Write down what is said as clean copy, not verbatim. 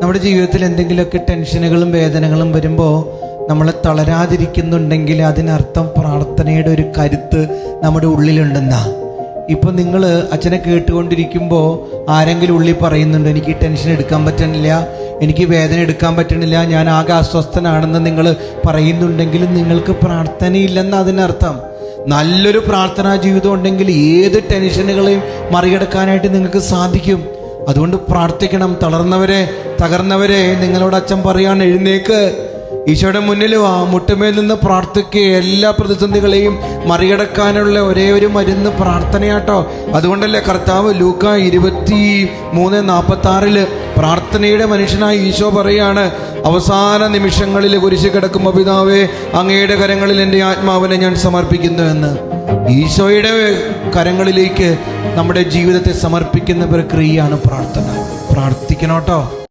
നമ്മുടെ ജീവിതത്തിൽ എന്തെങ്കിലുമൊക്കെ ടെൻഷനുകളും വേദനകളും വരുമ്പോൾ നമ്മൾ തളരാതിരിക്കുന്നുണ്ടെങ്കിൽ അതിനർത്ഥം പ്രാർത്ഥനയുടെ ഒരു കരുത്ത് നമ്മുടെ ഉള്ളിലുണ്ടെന്നാ. ഇപ്പം നിങ്ങൾ അച്ഛനെ കേട്ടുകൊണ്ടിരിക്കുമ്പോൾ ആരെങ്കിലും ഉള്ളിൽ പറയുന്നുണ്ട്, എനിക്ക് ഈ ടെൻഷൻ എടുക്കാൻ പറ്റണില്ല, എനിക്ക് വേദന എടുക്കാൻ പറ്റണില്ല, ഞാൻ ആകെ അസ്വസ്ഥനാണെന്ന് നിങ്ങൾ പറയുന്നുണ്ടെങ്കിലും നിങ്ങൾക്ക് പ്രാർത്ഥനയില്ലെന്ന് അതിനർത്ഥം. നല്ലൊരു പ്രാർത്ഥനാ ജീവിതം ഉണ്ടെങ്കിൽ ഏത് ടെൻഷനുകളെയും മറികടക്കാനായിട്ട് നിങ്ങൾക്ക് സാധിക്കും. അതുകൊണ്ട് പ്രാർത്ഥിക്കണം. തളർന്നവരെ, തകർന്നവരെ, നിങ്ങളോട് അച്ഛൻ പറയാണ്, എഴുന്നേക്ക്, ഈശോയുടെ മുന്നിൽ വാ, മുട്ടുമേൽ നിന്ന് പ്രാർത്ഥിക്കുക. എല്ലാ പ്രതിസന്ധികളെയും മറികടക്കാനുള്ള ഒരേ ഒരു മരുന്ന് പ്രാർത്ഥനയാട്ടോ. അതുകൊണ്ടല്ലേ കർത്താവ് ലൂക്ക 23:46 പ്രാർത്ഥനയുടെ മനുഷ്യനായി ഈശോ പറയാണ്, അവസാന നിമിഷങ്ങളിൽ കുരിശിൽ കിടക്കുമ്പോൾ, പിതാവേ, അങ്ങയുടെ കരങ്ങളിൽ എൻ്റെ ആത്മാവിനെ ഞാൻ സമർപ്പിക്കുന്നു എന്ന്. ഈശോയുടെ കരങ്ങളിലേക്ക് നമ്മുടെ ജീവിതത്തെ സമർപ്പിക്കുന്ന പ്രക്രിയയാണ് പ്രാർത്ഥന. പ്രാർത്ഥിക്കണം കേട്ടോ.